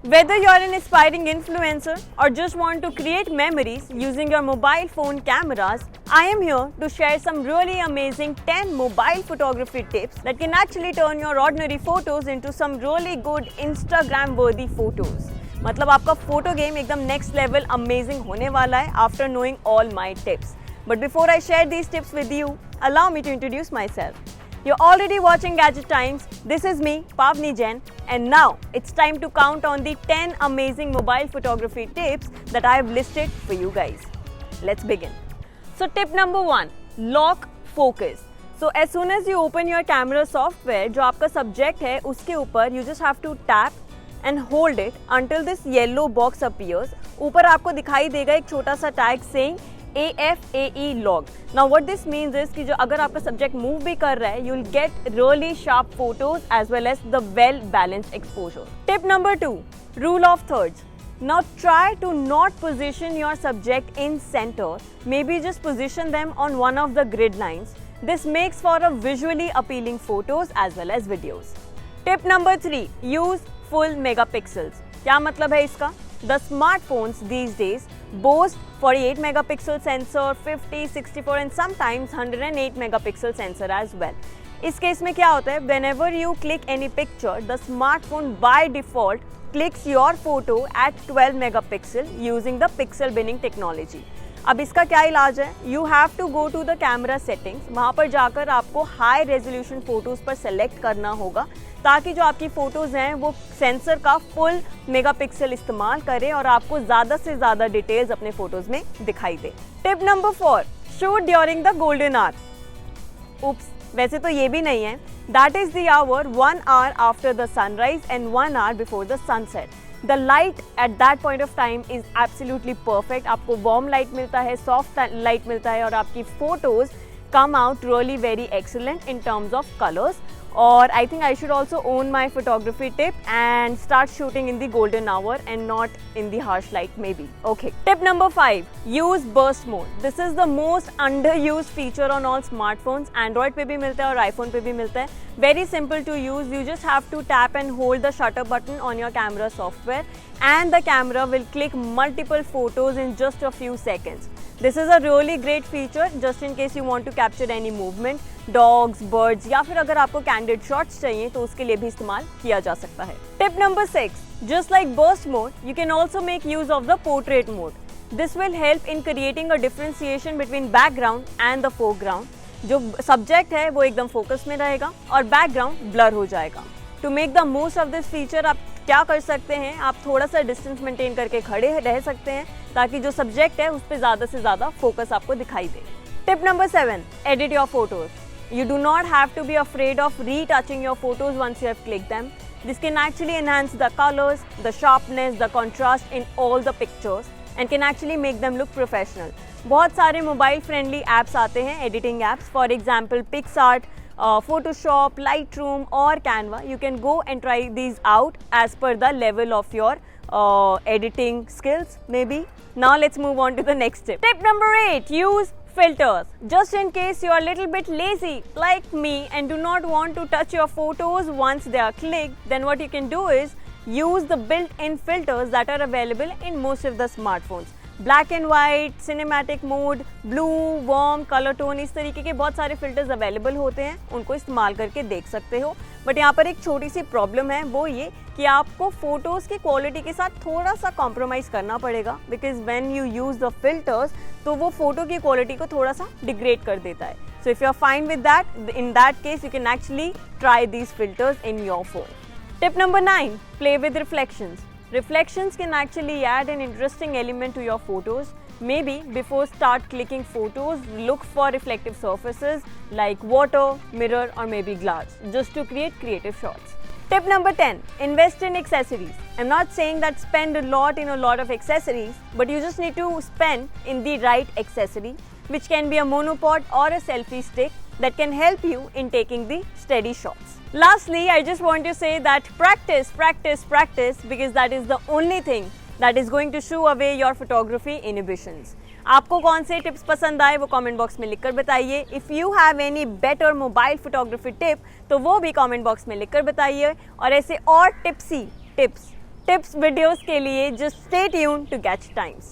Whether you're an aspiring influencer or just want to create memories using your mobile phone cameras, I am here to share some really amazing 10 mobile photography tips that can actually turn your ordinary photos into some really good Instagram worthy photos. मतलब आपका photo game एकदम next level amazing होने वाला है after knowing all my tips. But before I share these tips with you, allow me to introduce myself. You're already watching Gadget Times. This is me, Pavni Jain, and now it's time to count on the 10 amazing mobile photography tips that I have listed for you guys. Let's begin. So tip number 1, lock focus. So as soon as you open your camera software, जो आपका subject है उसके ऊपर you just have to tap and hold it until this yellow box appears. ऊपर आपको दिखाई देगा एक छोटा सा tag saying AFAE log. Now what this means is कि जो अगर आपका सब्जेक्ट मूव भी कर रहा है, you'll get really sharp photos as well as the well balanced exposure. Tip number 2, rule of thirds. Now try to not position your subject in center. Maybe just position them on one of the grid lines. This makes for a visually appealing photos as well as videos. Tip number 3, use full megapixels. क्या मतलब है इसका? The smartphones these days boast 48 megapixel sensor, 50, 64 and sometimes 108 megapixel sensor as well. इस case में क्या होता है? Whenever you click any picture, the smartphone by default clicks your photo at 12 megapixel using the pixel binning technology. अब इसका क्या इलाज है? You have to go to the camera settings. वहाँ पर जाकर आपको high resolution photos पर select करना होगा ताकि जो आपकी फ़ोटोज़ हैं वो सेंसर का फुल मेगापिक्सल इस्तेमाल करें और आपको ज़्यादा से ज़्यादा डिटेल्स अपने फ़ोटोज़ में दिखाई दे. Tip number 4, shoot during the golden hour. Oops, वैसे तो ये भी नहीं है. That is the hour 1 hour after the sunrise and 1 hour before the sunset. The light at that point of time is absolutely perfect. आपको warm light मिलता है, soft light मिलता है और आपकी photos come out really very excellent in terms of colors. Or I think I should also own my photography tip and start shooting in the golden hour and not in the harsh light maybe. Okay. Tip number 5, use burst mode. This is the most underused feature on all smartphones. Android पे भी मिलता है और iPhone पे भी मिलता है. Very simple to use. You just have to tap and hold the shutter button on your camera software and the camera will click multiple photos in just a few seconds. This is a really great feature just in case you want to capture any movement, dogs, birds या फिर अगर आपको candid shots चाहिए तो उसके लिए भी इस्तेमाल किया जा सकता है. Tip number 6, just like burst mode, you can also make use of the portrait mode. This will help in creating a differentiation between background and the foreground. जो subject है वो एकदम focus में रहेगा और background blur हो जाएगा. To make the most of this feature आप क्या कर सकते हैं? आप थोड़ा सा डिस्टेंस मेंटेन करके खड़े रह सकते हैं ताकि जो सब्जेक्ट है उस पर ज़्यादा से ज़्यादा फोकस आपको दिखाई दे. Tip number 7, edit your photos. You do not have to be afraid of retouching your photos once you have clicked them. This can actually enhance the colors, the sharpness, the contrast in all the pictures and can actually make them look professional. बहुत सारे mobile friendly apps आते हैं, editing apps. For example PicsArt, Photoshop, Lightroom or Canva. You can go and try these out as per the level of your editing skills maybe. Now let's move on to the next tip. Tip number 8, use filters. Just in case you are a little bit lazy like me and do not want to touch your photos once they are clicked, then what you can do is use the built-in filters that are available in most of the smartphones. Black and white, cinematic mode, blue, warm, colour tone, इस तरीके के बहुत सारे filters available होते हैं. उनको इस्तेमाल करके देख सकते हो. बट यहाँ पर एक छोटी सी प्रॉब्लम है, वो ये कि आपको फोटोज़ की क्वालिटी के साथ थोड़ा सा कॉम्प्रोमाइज़ करना पड़ेगा. Because when you use the filters तो वो फोटो की क्वालिटी को थोड़ा सा डिग्रेड कर देता है. So if you are fine with that, in that case you can actually try these filters in your phone. Tip number 9, play with reflections. Reflections can actually add an interesting element to your photos. Maybe before start clicking photos, look for reflective surfaces like water, mirror or maybe glass just to create creative shots. Tip number 10, invest in accessories. I'm not saying that spend a lot in a lot of accessories, but you just need to spend in the right accessory, which can be a monopod or a selfie stick that can help you in taking the steady shots. Lastly, I just want to say that practice, practice, practice because that is the only thing that is going to shoo away your photography inhibitions. आपको कौन से tips पसंद आए वो comment box में लिखकर बताइए. If you have any better mobile photography tip तो वो भी कमेंट बॉक्स में लिखकर बताइए. और ऐसे और टिप्सी टिप्स टिप्स वीडियोस के लिए just stay tuned to Catch Times.